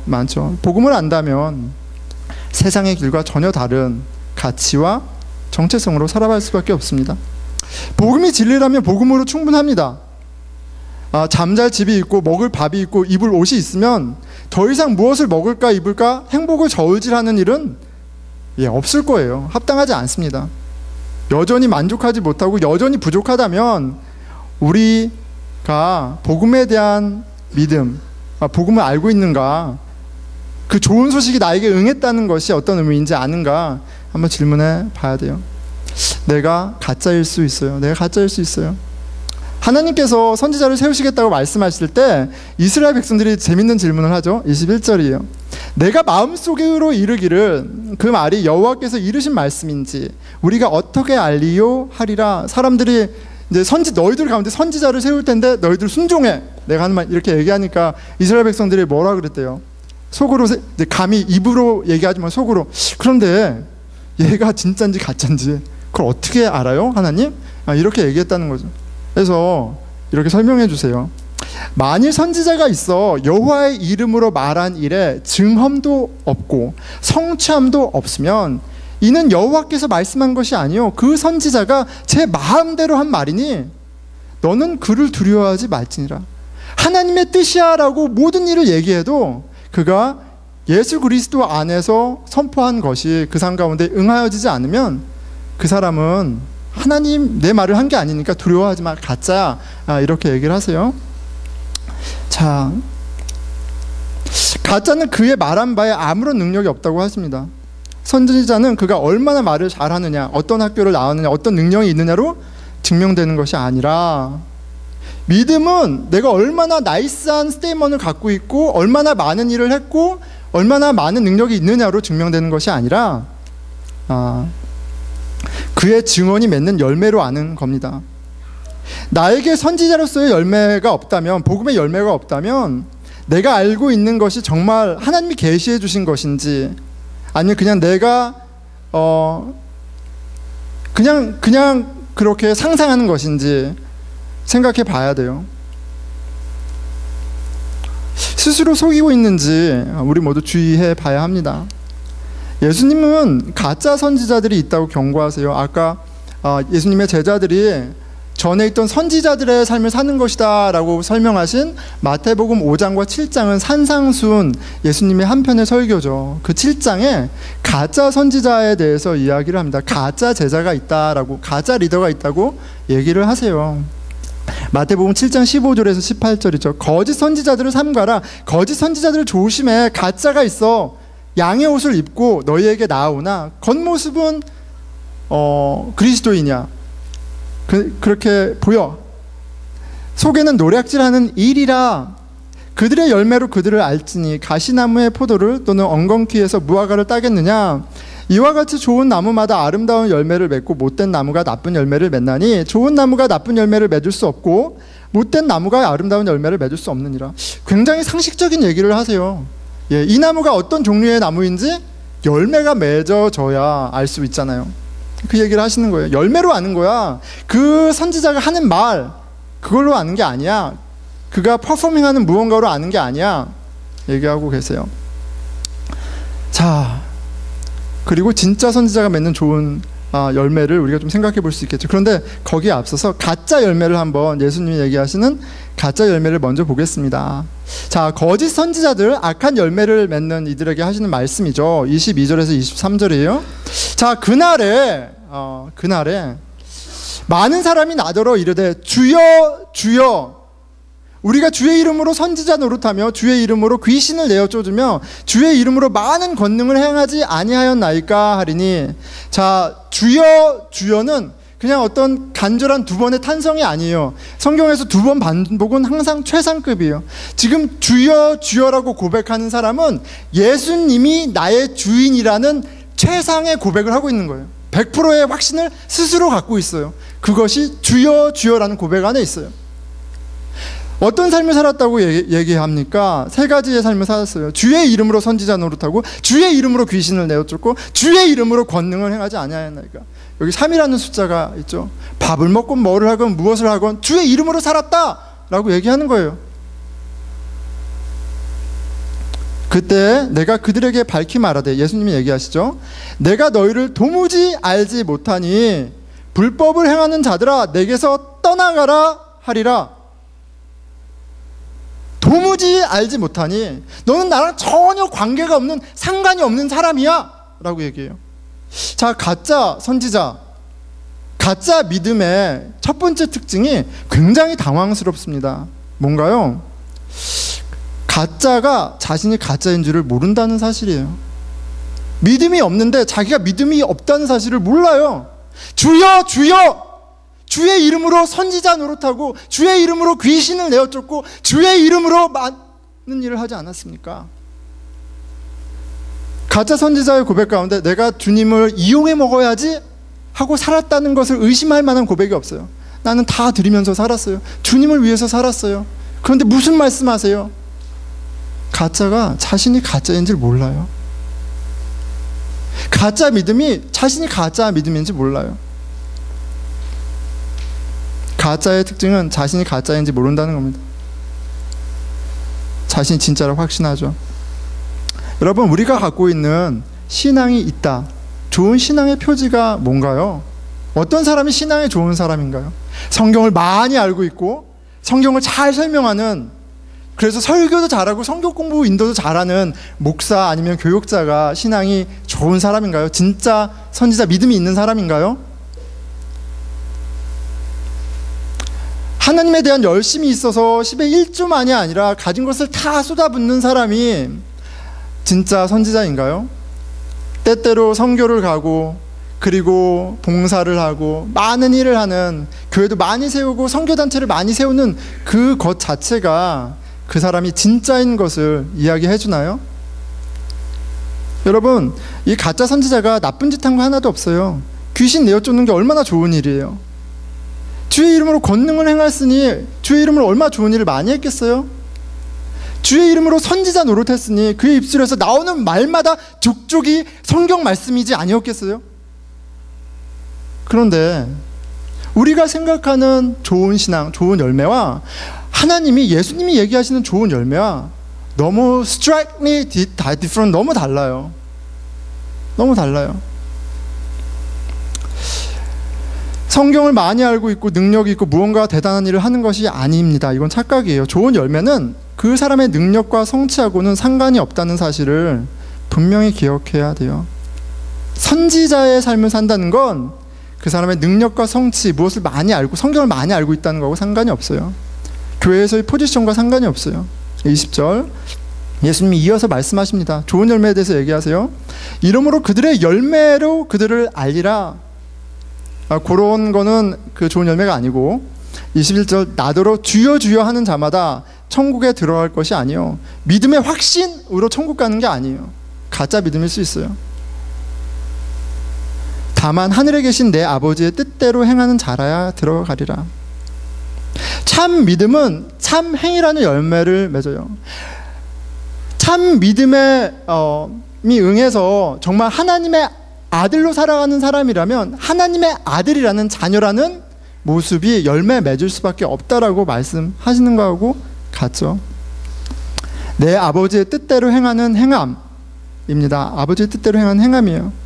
많죠. 복음을 안다면 세상의 길과 전혀 다른 가치와 정체성으로 살아갈 수밖에 없습니다. 복음이 진리라면 복음으로 충분합니다. 잠잘 집이 있고 먹을 밥이 있고 입을 옷이 있으면 더 이상 무엇을 먹을까 입을까 행복을 저울질하는 일은 없을 거예요. 합당하지 않습니다. 여전히 만족하지 못하고 여전히 부족하다면 우리가 복음에 대한 믿음, 복음을 알고 있는가, 그 좋은 소식이 나에게 응했다는 것이 어떤 의미인지 아는가 한번 질문해 봐야 돼요. 내가 가짜일 수 있어요. 내가 가짜일 수 있어요. 하나님께서 선지자를 세우시겠다고 말씀하실 때 이스라엘 백성들이 재밌는 질문을 하죠. 21절이에요. 내가 마음속으로 이르기를, 그 말이 여호와께서 이르신 말씀인지 우리가 어떻게 알리요 하리라. 사람들이 이제 너희들 가운데 선지자를 세울 텐데 너희들 순종해, 내가 하는 말 이렇게 얘기하니까 이스라엘 백성들이 뭐라 그랬대요? 속으로, 감히 입으로 얘기하지만 속으로, 그런데 얘가 진짜인지 가짜인지 그걸 어떻게 알아요 하나님? 이렇게 얘기했다는 거죠. 그래서 이렇게 설명해 주세요. 만일 선지자가 있어 여호와의 이름으로 말한 일에 증험도 없고 성취함도 없으면 이는 여호와께서 말씀한 것이 아니요 그 선지자가 제 마음대로 한 말이니 너는 그를 두려워하지 말지니라. 하나님의 뜻이야 라고 모든 일을 얘기해도 그가 예수 그리스도 안에서 선포한 것이 그 삶 가운데 응하여지지 않으면 그 사람은 하나님 내 말을 한 게 아니니까 두려워하지 마, 가짜야, 이렇게 얘기를 하세요. 자, 가짜는 그의 말한 바에 아무런 능력이 없다고 하십니다. 선지자는 그가 얼마나 말을 잘하느냐, 어떤 학교를 나왔느냐, 어떤 능력이 있느냐로 증명되는 것이 아니라, 믿음은 내가 얼마나 나이스한 스테이먼을 갖고 있고 얼마나 많은 일을 했고 얼마나 많은 능력이 있느냐로 증명되는 것이 아니라 그의 증언이 맺는 열매로 아는 겁니다. 나에게 선지자로서의 열매가 없다면, 복음의 열매가 없다면 내가 알고 있는 것이 정말 하나님이 계시해 주신 것인지 아니면 그냥 내가 그냥 그렇게 상상하는 것인지 생각해 봐야 돼요. 스스로 속이고 있는지 우리 모두 주의해 봐야 합니다. 예수님은 가짜 선지자들이 있다고 경고하세요. 아까 예수님의 제자들이 전에 있던 선지자들의 삶을 사는 것이다 라고 설명하신 마태복음 5장과 7장은 산상수훈 예수님의 한편의 설교죠. 그 7장에 가짜 선지자에 대해서 이야기를 합니다. 가짜 제자가 있다라고, 가짜 리더가 있다고 얘기를 하세요. 마태복음 7장 15절에서 18절이죠. 거짓 선지자들을 삼가라. 거짓 선지자들을 조심해. 가짜가 있어. 양의 옷을 입고 너희에게 나아오나 겉모습은 그리스도이냐, 그렇게 보여. 속에는 노략질하는 일이라. 그들의 열매로 그들을 알지니 가시나무의 포도를 또는 엉겅퀴에서 무화과를 따겠느냐. 이와 같이 좋은 나무마다 아름다운 열매를 맺고 못된 나무가 나쁜 열매를 맺나니 좋은 나무가 나쁜 열매를 맺을 수 없고 못된 나무가 아름다운 열매를 맺을 수 없느니라. 굉장히 상식적인 얘기를 하세요. 이 나무가 어떤 종류의 나무인지 열매가 맺어져야 알 수 있잖아요. 그 얘기를 하시는 거예요. 열매로 아는 거야. 그 선지자가 하는 말 그걸로 아는 게 아니야. 그가 퍼포밍하는 무언가로 아는 게 아니야. 얘기하고 계세요. 자, 그리고 진짜 선지자가 맺는 좋은 열매를 우리가 좀 생각해 볼 수 있겠죠. 그런데 거기에 앞서서 가짜 열매를 한번, 예수님이 얘기하시는 가짜 열매를 먼저 보겠습니다. 자, 거짓 선지자들, 악한 열매를 맺는 이들에게 하시는 말씀이죠. 22절에서 23절이에요. 자, 그날에 많은 사람이 나더러 이르되 주여 주여, 우리가 주의 이름으로 선지자 노릇하며 주의 이름으로 귀신을 내어 쫓으며 주의 이름으로 많은 권능을 행하지 아니하였나이까 하리니. 자, 주여 주여는 그냥 어떤 간절한 두 번의 탄성이 아니에요. 성경에서 두 번 반복은 항상 최상급이에요. 지금 주여 주여라고 고백하는 사람은 예수님이 나의 주인이라는 최상의 고백을 하고 있는 거예요. 100%의 확신을 스스로 갖고 있어요. 그것이 주여 주여라는 고백 안에 있어요. 어떤 삶을 살았다고 얘기합니까? 세 가지의 삶을 살았어요. 주의 이름으로 선지자 노릇하고 주의 이름으로 귀신을 내어 쫓고 주의 이름으로 권능을 행하지 아니하였나이까. 여기 3이라는 숫자가 있죠. 밥을 먹건 뭐를 하건 무엇을 하건 주의 이름으로 살았다라고 얘기하는 거예요. 그때 내가 그들에게 밝히 말하되, 예수님이 얘기하시죠. 내가 너희를 도무지 알지 못하니 불법을 행하는 자들아 내게서 떠나가라 하리라. 도무지 알지 못하니 너는 나랑 전혀 관계가 없는, 상관이 없는 사람이야 라고 얘기해요. 자, 가짜 선지자, 가짜 믿음의 첫 번째 특징이 굉장히 당황스럽습니다. 뭔가요? 가짜가 자신이 가짜인 줄을 모른다는 사실이에요. 믿음이 없는데 자기가 믿음이 없다는 사실을 몰라요. 주여 주여, 주의 이름으로 선지자 노릇하고 주의 이름으로 귀신을 내어 쫓고 주의 이름으로 많은 일을 하지 않았습니까? 가짜 선지자의 고백 가운데 내가 주님을 이용해 먹어야지 하고 살았다는 것을 의심할 만한 고백이 없어요. 나는 다 드리면서 살았어요. 주님을 위해서 살았어요. 그런데 무슨 말씀하세요? 가짜가 자신이 가짜인지 몰라요. 가짜 믿음이 자신이 가짜 믿음인지 몰라요. 가짜의 특징은 자신이 가짜인지 모른다는 겁니다. 자신이 진짜라고 확신하죠. 여러분, 우리가 갖고 있는 신앙이 있다. 좋은 신앙의 표지가 뭔가요? 어떤 사람이 신앙에 좋은 사람인가요? 성경을 많이 알고 있고 성경을 잘 설명하는, 그래서 설교도 잘하고 성경 공부 인도도 잘하는 목사 아니면 교육자가 신앙이 좋은 사람인가요? 진짜 선지자, 믿음이 있는 사람인가요? 하나님에 대한 열심이 있어서 10의 1조만이 아니라 가진 것을 다 쏟아붓는 사람이 진짜 선지자인가요? 때때로 선교를 가고 그리고 봉사를 하고 많은 일을 하는, 교회도 많이 세우고 선교단체를 많이 세우는 그 것 자체가 그 사람이 진짜인 것을 이야기해 주나요? 여러분, 이 가짜 선지자가 나쁜 짓 한 거 하나도 없어요. 귀신 내어 쫓는 게 얼마나 좋은 일이에요. 주의 이름으로 권능을 행했으니 주의 이름으로 얼마나 좋은 일을 많이 했겠어요? 주의 이름으로 선지자 노릇했으니 그의 입술에서 나오는 말마다 족족이 성경 말씀이지 아니었겠어요? 그런데 우리가 생각하는 좋은 신앙, 좋은 열매와 하나님이, 예수님이 얘기하시는 좋은 열매와 너무 strikingly different, 너무 달라요. 너무 달라요. 성경을 많이 알고 있고 능력이 있고 무언가 대단한 일을 하는 것이 아닙니다. 이건 착각이에요. 좋은 열매는 그 사람의 능력과 성취하고는 상관이 없다는 사실을 분명히 기억해야 돼요. 선지자의 삶을 산다는 건 그 사람의 능력과 성취, 무엇을 많이 알고 성경을 많이 알고 있다는 거하고 상관이 없어요. 교회에서의 포지션과 상관이 없어요. 20절 예수님이 이어서 말씀하십니다. 좋은 열매에 대해서 얘기하세요. 이러므로 그들의 열매로 그들을 알리라. 그런 거는 그 좋은 열매가 아니고, 21절 나더러 주여 주여 하는 자마다 천국에 들어갈 것이 아니요 믿음의 확신으로 천국 가는 게 아니에요. 가짜 믿음일 수 있어요. 다만 하늘에 계신 내 아버지의 뜻대로 행하는 자라야 들어가리라. 참 믿음은 참 행이라는 열매를 맺어요. 참 믿음에 응해서 정말 하나님의 아들로 살아가는 사람이라면 하나님의 아들이라는 자녀라는 모습이 열매 맺을 수밖에 없다라고 말씀하시는 거하고 같죠. 내 아버지의 뜻대로 행하는 행함입니다. 아버지의 뜻대로 행하는 행함이에요.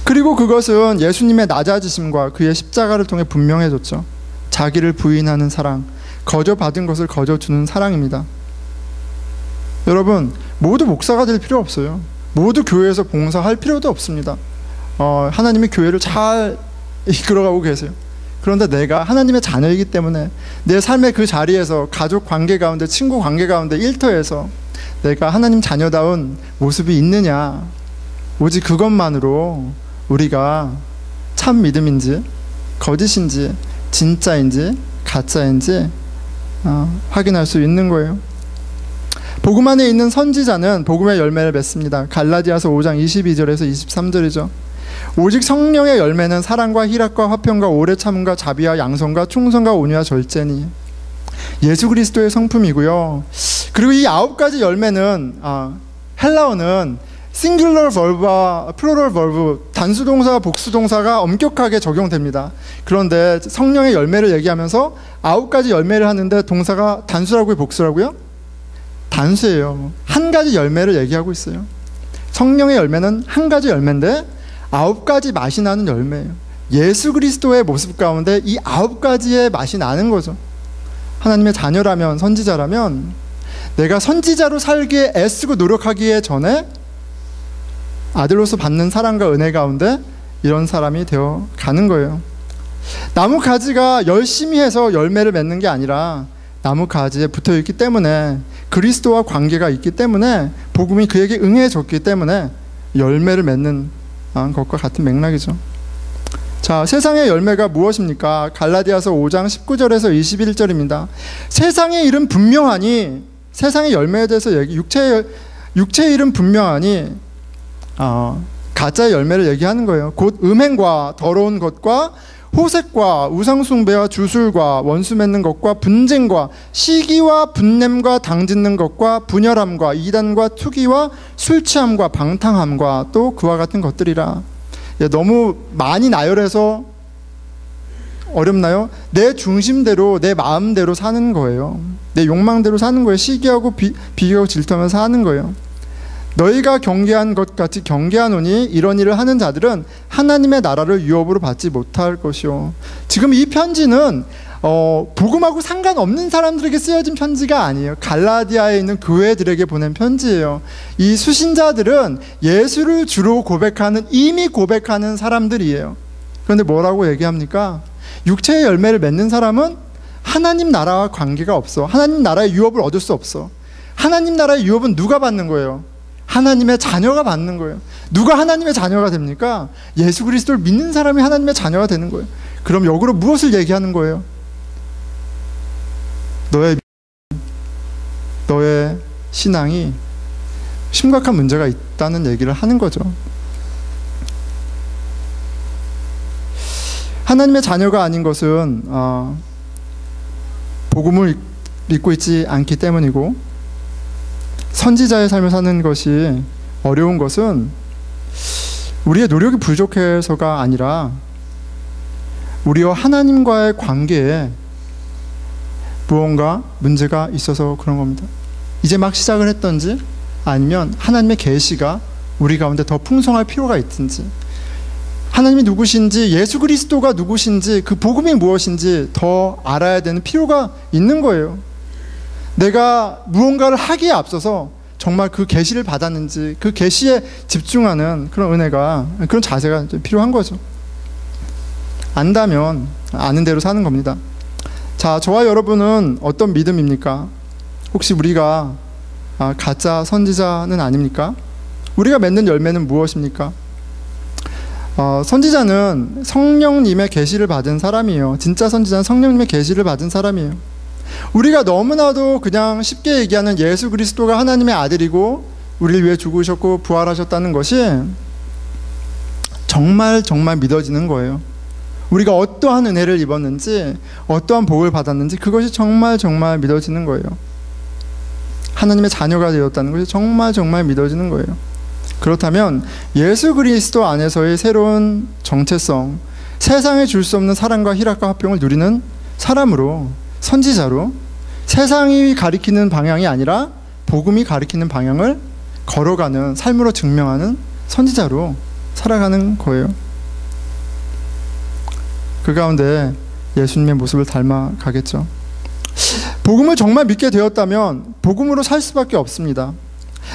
그리고 그것은 예수님의 낮아지심과 그의 십자가를 통해 분명해졌죠. 자기를 부인하는 사랑, 거저받은 것을 거저주는 사랑입니다. 여러분, 모두 목사가 될 필요 없어요. 모두 교회에서 봉사할 필요도 없습니다. 하나님이 교회를 잘 이끌어가고 계세요. 그런데 내가 하나님의 자녀이기 때문에 내 삶의 그 자리에서, 가족 관계 가운데, 친구 관계 가운데, 일터에서 내가 하나님 자녀다운 모습이 있느냐, 오직 그것만으로 우리가 참 믿음인지 거짓인지 진짜인지 가짜인지 확인할 수 있는 거예요. 복음 안에 있는 선지자는 복음의 열매를 맺습니다. 갈라디아서 5장 22절에서 23절이죠. 오직 성령의 열매는 사랑과 희락과 화평과 오래 참음과 자비와 양선과 충성과 온유와 절제니, 예수 그리스도의 성품이고요. 그리고 이 9가지 열매는 헬라어는 싱귤러 벌브와 플로럴 벌브, 단수동사와 복수동사가 엄격하게 적용됩니다. 그런데 성령의 열매를 얘기하면서 9가지 열매를 하는데 동사가 단수라고요, 복수라고요? 단수예요. 한 가지 열매를 얘기하고 있어요. 성령의 열매는 한 가지 열매인데 9가지 맛이 나는 열매예요. 예수 그리스도의 모습 가운데 이 9가지의 맛이 나는 거죠. 하나님의 자녀라면, 선지자라면 내가 선지자로 살기에 애쓰고 노력하기에 전에 아들로서 받는 사랑과 은혜 가운데 이런 사람이 되어 가는 거예요. 나무 가지가 열심히 해서 열매를 맺는 게 아니라 나무 가지에 붙어 있기 때문에, 그리스도와 관계가 있기 때문에, 복음이 그에게 응해졌기 때문에 열매를 맺는 것과 같은 맥락이죠. 자, 세상의 열매가 무엇입니까? 갈라디아서 5장 19절에서 21절입니다. 세상의 일은 분명하니, 세상의 열매에 대해서 육체의 일은 분명하니 가짜의 열매를 얘기하는 거예요. 곧 음행과 더러운 것과 호색과 우상숭배와 주술과 원수 맺는 것과 분쟁과 시기와 분냄과 당짓는 것과 분열함과 이단과 투기와 술취함과 방탕함과 또 그와 같은 것들이라. 너무 많이 나열해서 어렵나요? 내 중심대로, 내 마음대로 사는 거예요. 내 욕망대로 사는 거예요. 시기하고 비교하고 질투하면서 사는 거예요. 너희가 경계한 것 같이 경계하노니 이런 일을 하는 자들은 하나님의 나라를 유업으로 받지 못할 것이요. 지금 이 편지는 복음하고 상관없는 사람들에게 쓰여진 편지가 아니에요. 갈라디아에 있는 교회들에게 보낸 편지예요. 이 수신자들은 예수를 주로 고백하는, 이미 고백하는 사람들이에요. 그런데 뭐라고 얘기합니까? 육체의 열매를 맺는 사람은 하나님 나라와 관계가 없어. 하나님 나라의 유업을 얻을 수 없어. 하나님 나라의 유업은 누가 받는 거예요? 하나님의 자녀가 받는 거예요. 누가 하나님의 자녀가 됩니까? 예수 그리스도를 믿는 사람이 하나님의 자녀가 되는 거예요. 그럼 역으로 무엇을 얘기하는 거예요? 너의 신앙이 심각한 문제가 있다는 얘기를 하는 거죠. 하나님의 자녀가 아닌 것은 복음을 믿고 있지 않기 때문이고, 선지자의 삶을 사는 것이 어려운 것은 우리의 노력이 부족해서가 아니라 우리와 하나님과의 관계에 무언가 문제가 있어서 그런 겁니다. 이제 막 시작을 했던지, 아니면 하나님의 계시가 우리 가운데 더 풍성할 필요가 있든지, 하나님이 누구신지, 예수 그리스도가 누구신지, 그 복음이 무엇인지 더 알아야 되는 필요가 있는 거예요. 내가 무언가를 하기에 앞서서 정말 그 계시를 받았는지, 그 계시에 집중하는 그런 은혜가, 그런 자세가 필요한 거죠. 안다면 아는 대로 사는 겁니다. 자, 저와 여러분은 어떤 믿음입니까? 혹시 우리가 가짜 선지자는 아닙니까? 우리가 맺는 열매는 무엇입니까? 선지자는 성령님의 계시를 받은 사람이에요. 진짜 선지자는 성령님의 계시를 받은 사람이에요. 우리가 너무나도 그냥 쉽게 얘기하는 예수 그리스도가 하나님의 아들이고 우리를 위해 죽으셨고 부활하셨다는 것이 정말 정말 믿어지는 거예요. 우리가 어떠한 은혜를 입었는지, 어떠한 복을 받았는지 그것이 정말 정말 믿어지는 거예요. 하나님의 자녀가 되었다는 것이 정말 정말 믿어지는 거예요. 그렇다면 예수 그리스도 안에서의 새로운 정체성, 세상에 줄 수 없는 사랑과 희락과 화평을 누리는 사람으로, 선지자로, 세상이 가리키는 방향이 아니라 복음이 가리키는 방향을 걸어가는, 삶으로 증명하는 선지자로 살아가는 거예요. 그 가운데 예수님의 모습을 닮아가겠죠. 복음을 정말 믿게 되었다면 복음으로 살 수밖에 없습니다.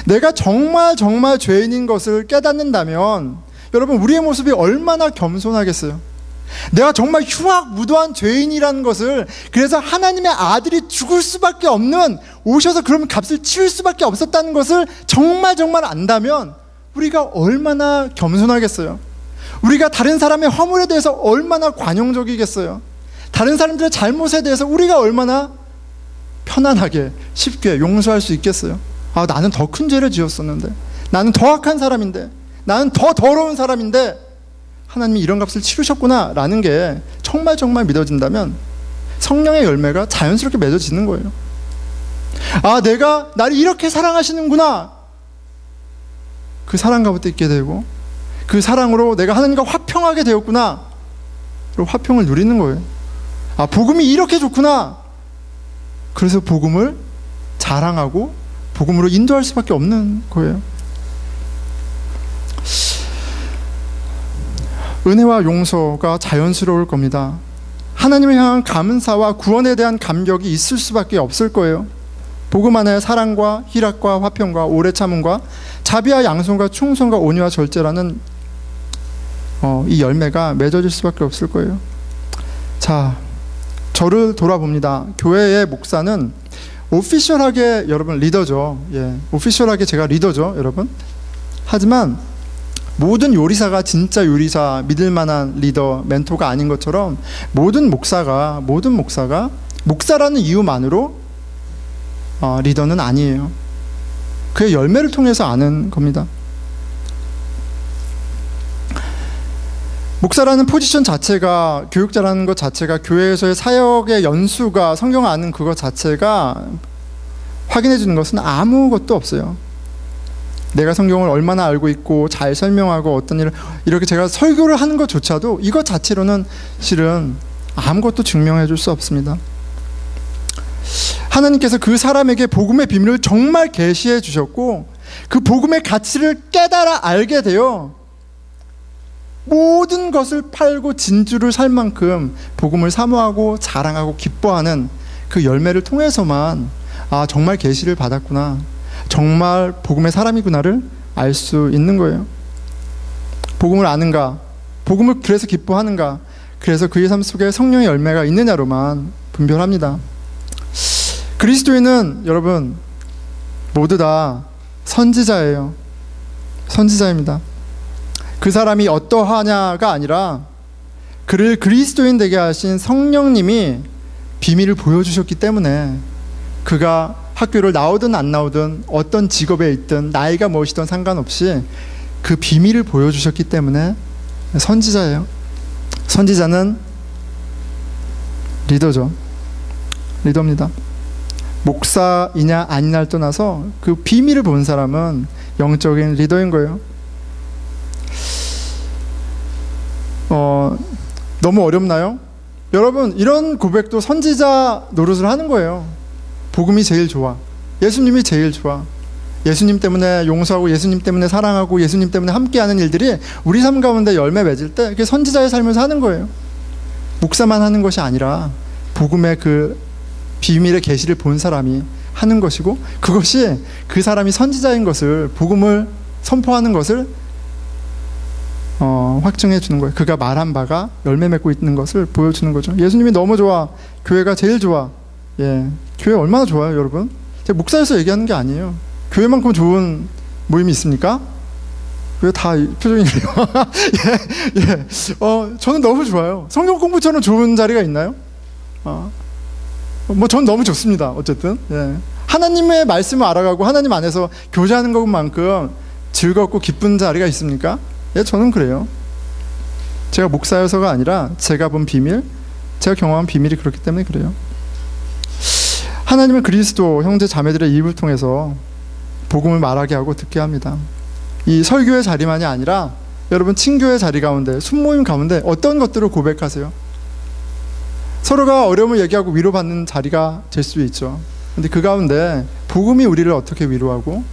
내가 정말 정말 죄인인 것을 깨닫는다면 여러분, 우리의 모습이 얼마나 겸손하겠어요. 내가 정말 흉악무도한 죄인이라는 것을, 그래서 하나님의 아들이 죽을 수밖에 없는, 오셔서 그러면 값을 치를 수밖에 없었다는 것을 정말 정말 안다면 우리가 얼마나 겸손하겠어요. 우리가 다른 사람의 허물에 대해서 얼마나 관용적이겠어요. 다른 사람들의 잘못에 대해서 우리가 얼마나 편안하게 쉽게 용서할 수 있겠어요. 나는 더 큰 죄를 지었었는데, 나는 더 악한 사람인데, 나는 더 더러운 사람인데 하나님이 이런 값을 치르셨구나 라는 게 정말 정말 믿어진다면 성령의 열매가 자연스럽게 맺어지는 거예요. 내가 나를 이렇게 사랑하시는구나, 그 사랑 가운데 있게 되고, 그 사랑으로 내가 하나님과 화평하게 되었구나, 그리고 화평을 누리는 거예요. 복음이 이렇게 좋구나, 그래서 복음을 자랑하고 복음으로 인도할 수밖에 없는 거예요. 은혜와 용서가 자연스러울 겁니다. 하나님을 향한 감사와 구원에 대한 감격이 있을 수밖에 없을 거예요. 복음 안에 사랑과 희락과 화평과 오래 참음과 자비와 양손과 충성과 온유와 절제라는 이 열매가 맺어질 수밖에 없을 거예요. 자, 저를 돌아봅니다. 교회의 목사는 오피셜하게 여러분 리더죠. 오피셜하게 제가 리더죠, 여러분. 하지만 모든 요리사가 진짜 요리사, 믿을 만한 리더, 멘토가 아닌 것처럼 모든 목사가 목사라는 이유만으로 리더는 아니에요. 그의 열매를 통해서 아는 겁니다. 목사라는 포지션 자체가, 교육자라는 것 자체가, 교회에서의 사역의 연수가, 성경을 아는 그것 자체가 확인해 주는 것은 아무것도 없어요. 내가 성경을 얼마나 알고 있고 잘 설명하고 어떤 일을 이렇게 제가 설교를 하는 것조차도 이것 자체로는 실은 아무것도 증명해 줄 수 없습니다. 하나님께서 그 사람에게 복음의 비밀을 정말 계시해 주셨고 그 복음의 가치를 깨달아 알게 되어 모든 것을 팔고 진주를 살 만큼 복음을 사모하고 자랑하고 기뻐하는 그 열매를 통해서만 정말 계시를 받았구나, 정말 복음의 사람이구나를 알 수 있는 거예요. 복음을 아는가, 복음을 그래서 기뻐하는가, 그래서 그의 삶 속에 성령의 열매가 있느냐로만 분별합니다. 그리스도인은 여러분 모두 다 선지자예요. 선지자입니다. 그 사람이 어떠하냐가 아니라 그를 그리스도인 되게 하신 성령님이 비밀을 보여주셨기 때문에 그가 학교를 나오든 안 나오든 어떤 직업에 있든 나이가 무엇이든 상관없이 그 비밀을 보여주셨기 때문에 선지자예요. 선지자는 리더죠. 리더입니다. 목사이냐 아니냐를 떠나서 그 비밀을 본 사람은 영적인 리더인 거예요. 너무 어렵나요? 여러분, 이런 고백도 선지자 노릇을 하는 거예요. 복음이 제일 좋아, 예수님이 제일 좋아, 예수님 때문에 용서하고 예수님 때문에 사랑하고 예수님 때문에 함께하는 일들이 우리 삶 가운데 열매 맺을 때 그게 선지자의 삶에서 하는 거예요. 목사만 하는 것이 아니라 복음의 그 비밀의 계시를 본 사람이 하는 것이고, 그것이 그 사람이 선지자인 것을, 복음을 선포하는 것을 확증해 주는 거예요. 그가 말한 바가 열매 맺고 있는 것을 보여주는 거죠. 예수님이 너무 좋아, 교회가 제일 좋아. 예, 교회 얼마나 좋아요, 여러분? 제가 목사에서 얘기하는 게 아니에요. 교회만큼 좋은 모임이 있습니까? 왜 다 표정이 그래요? 예, 예. 저는 너무 좋아요. 성경 공부처럼 좋은 자리가 있나요? 전 너무 좋습니다. 어쨌든, 예. 하나님의 말씀을 알아가고 하나님 안에서 교제하는 것만큼 즐겁고 기쁜 자리가 있습니까? 예, 저는 그래요. 제가 목사여서가 아니라 제가 본 비밀, 제가 경험한 비밀이 그렇기 때문에 그래요. 하나님은 그리스도 형제 자매들의 입을 통해서 복음을 말하게 하고 듣게 합니다. 이 설교의 자리만이 아니라 여러분 친교의 자리 가운데, 순모임 가운데 어떤 것들을 고백하세요? 서로가 어려움을 얘기하고 위로받는 자리가 될 수 있죠. 근데 그 가운데 복음이 우리를 어떻게 위로하고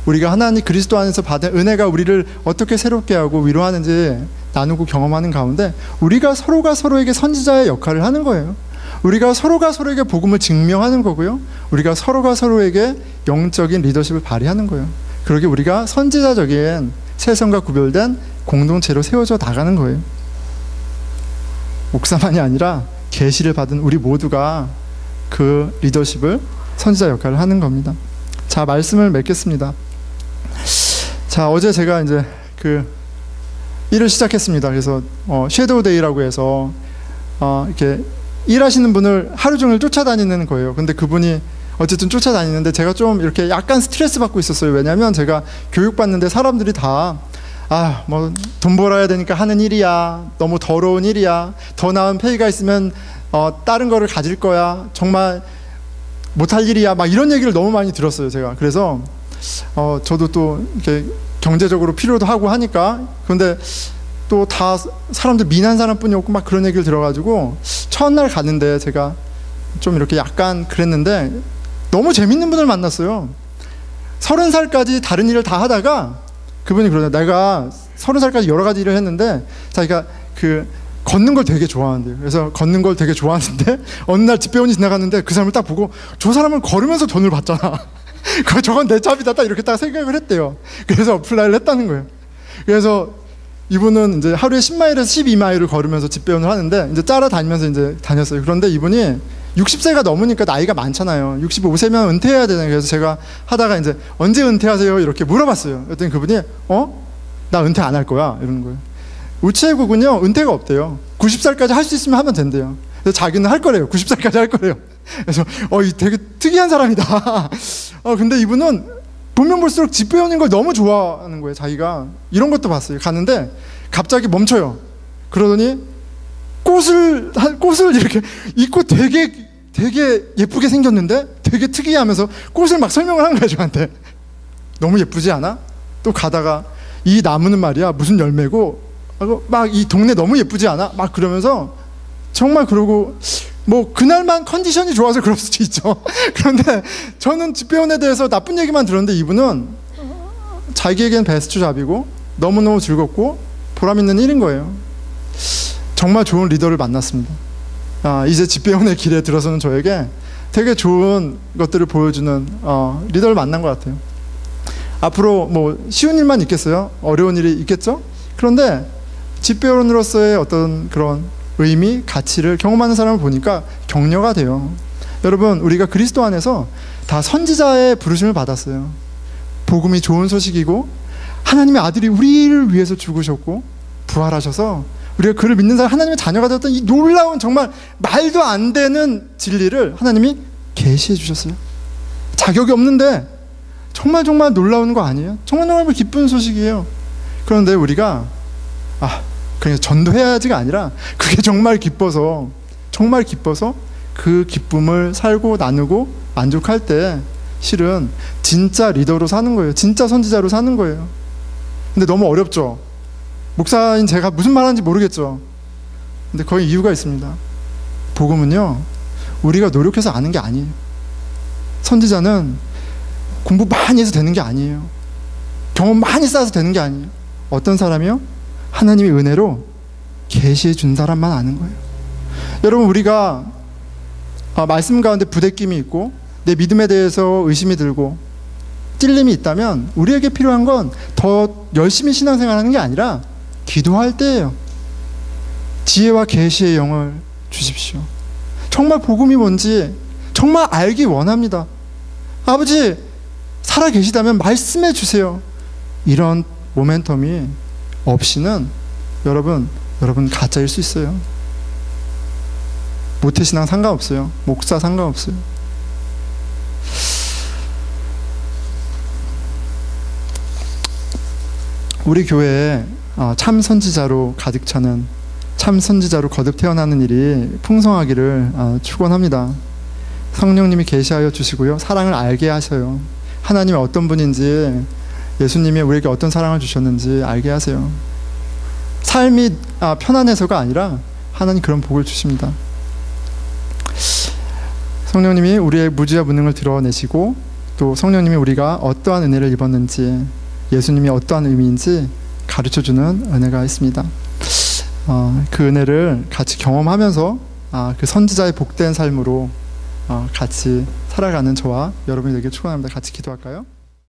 우리가 하나님 그리스도 안에서 받은 은혜가 우리를 어떻게 새롭게 하고 위로하는지 나누고 경험하는 가운데 우리가 서로가 서로에게 선지자의 역할을 하는 거예요. 우리가 서로가 서로에게 복음을 증명하는 거고요. 우리가 서로가 서로에게 영적인 리더십을 발휘하는 거예요. 그러게 우리가 선지자적인 세상과 구별된 공동체로 세워져 나가는 거예요. 목사만이 아니라 계시를 받은 우리 모두가 그 리더십을, 선지자 역할을 하는 겁니다. 자, 말씀을 맺겠습니다. 자, 어제 제가 이제 일을 시작했습니다. 그래서 섀도우 데이라고 해서 이렇게 일하시는 분을 하루 종일 쫓아다니는 거예요. 근데 그분이 어쨌든 쫓아다니는데 제가 좀 이렇게 약간 스트레스 받고 있었어요. 왜냐하면 제가 교육받는데 사람들이 다 돈 벌어야 되니까 하는 일이야, 너무 더러운 일이야, 더 나은 페이가 있으면 다른 거를 가질 거야, 정말 못할 일이야, 막 이런 얘기를 너무 많이 들었어요, 제가. 그래서 저도 또 이렇게 경제적으로 필요도 하고 하니까, 그런데 또 다 사람들 미난 사람뿐이 없고 막 그런 얘기를 들어가지고 첫날 갔는데 제가 좀 이렇게 약간 그랬는데 너무 재밌는 분을 만났어요. 30살까지 다른 일을 다 하다가 그분이 그러네요. 내가 30살까지 여러 가지 일을 했는데 자기가 걷는 걸 되게 좋아하는데요. 그래서 걷는 걸 되게 좋아하는데 어느 날 집배원이 지나갔는데 그 사람을 딱 보고, 저 사람은 걸으면서 돈을 받잖아. 저건 내 차비다, 딱 이렇게 딱 생각을 했대요. 그래서 어플라이를 했다는 거예요. 그래서 이분은 이제 하루에 10마일에서 12마일을 걸으면서 집배원을 하는데 이제 따라다니면서 이제 다녔어요. 그런데 이분이 60세가 넘으니까 나이가 많잖아요. 65세면 은퇴해야 되잖아요. 그래서 제가 하다가 이제 언제 은퇴하세요? 이렇게 물어봤어요. 그랬더니 그분이 나 은퇴 안 할 거야, 이러는 거예요. 우체국은요 은퇴가 없대요. 90살까지 할 수 있으면 하면 된대요. 그래서 자기는 할 거래요. 90살까지 할 거래요. 그래서 되게 특이한 사람이다. 근데 이분은 보면 볼수록 집배원인 걸 너무 좋아하는 거예요. 자기가 이런 것도 봤어요. 갔는데 갑자기 멈춰요. 그러더니 꽃을 이렇게 입고 되게 예쁘게 생겼는데 되게 특이하면서 꽃을 막 설명을 한 거예요, 저한테. 너무 예쁘지 않아? 또 가다가 이 나무는 말이야 무슨 열매고 막 이 동네 너무 예쁘지 않아? 막 그러면서 정말 그러고 뭐 그날만 컨디션이 좋아서 그럴 수도 있죠. 그런데 저는 집배원에 대해서 나쁜 얘기만 들었는데 이분은 자기에겐 베스트 잡이고 너무너무 즐겁고 보람 있는 일인 거예요. 정말 좋은 리더를 만났습니다. 이제 집배원의 길에 들어서는 저에게 되게 좋은 것들을 보여주는 리더를 만난 것 같아요. 앞으로 뭐 쉬운 일만 있겠어요? 어려운 일이 있겠죠? 그런데 집배원으로서의 어떤 그런 의미, 가치를 경험하는 사람을 보니까 격려가 돼요. 여러분, 우리가 그리스도 안에서 다 선지자의 부르심을 받았어요. 복음이 좋은 소식이고 하나님의 아들이 우리를 위해서 죽으셨고 부활하셔서 우리가 그를 믿는 사람, 하나님의 자녀가 되었던 이 놀라운 정말 말도 안 되는 진리를 하나님이 계시해 주셨어요. 자격이 없는데 정말 놀라운 거 아니에요? 정말 기쁜 소식이에요. 그런데 우리가 그냥 전도해야지가 아니라 그게 정말 기뻐서 그 기쁨을 살고 나누고 만족할 때 실은 진짜 리더로 사는 거예요. 진짜 선지자로 사는 거예요. 근데 너무 어렵죠? 목사인 제가 무슨 말하는지 모르겠죠? 근데 거의 이유가 있습니다. 복음은요, 우리가 노력해서 아는 게 아니에요. 선지자는 공부 많이 해서 되는 게 아니에요. 경험 많이 쌓아서 되는 게 아니에요. 어떤 사람이요? 하나님의 은혜로 계시해 준 사람만 아는 거예요. 여러분, 우리가 말씀 가운데 부대낌이 있고 내 믿음에 대해서 의심이 들고 찔림이 있다면 우리에게 필요한 건 더 열심히 신앙생활하는 게 아니라 기도할 때예요. 지혜와 계시의 영을 주십시오. 정말 복음이 뭔지 정말 알기 원합니다. 아버지, 살아 계시다면 말씀해 주세요. 이런 모멘텀이 없이는 여러분 가짜일 수 있어요. 모태신앙 상관없어요. 목사 상관없어요. 우리 교회에 참 선지자로 가득 차는, 참 선지자로 거듭 태어나는 일이 풍성하기를 축원합니다. 성령님이 계시하여 주시고요, 사랑을 알게 하셔요. 하나님이 어떤 분인지, 예수님이 우리에게 어떤 사랑을 주셨는지 알게 하세요. 삶이 편안해서가 아니라 하나님 그런 복을 주십니다. 성령님이 우리의 무지와 무능을 드러내시고, 또 성령님이 우리가 어떠한 은혜를 입었는지, 예수님이 어떠한 의미인지 가르쳐주는 은혜가 있습니다. 그 은혜를 같이 경험하면서 그 선지자의 복된 삶으로 같이 살아가는 저와 여러분이 되길 축원합니다. 같이 기도할까요?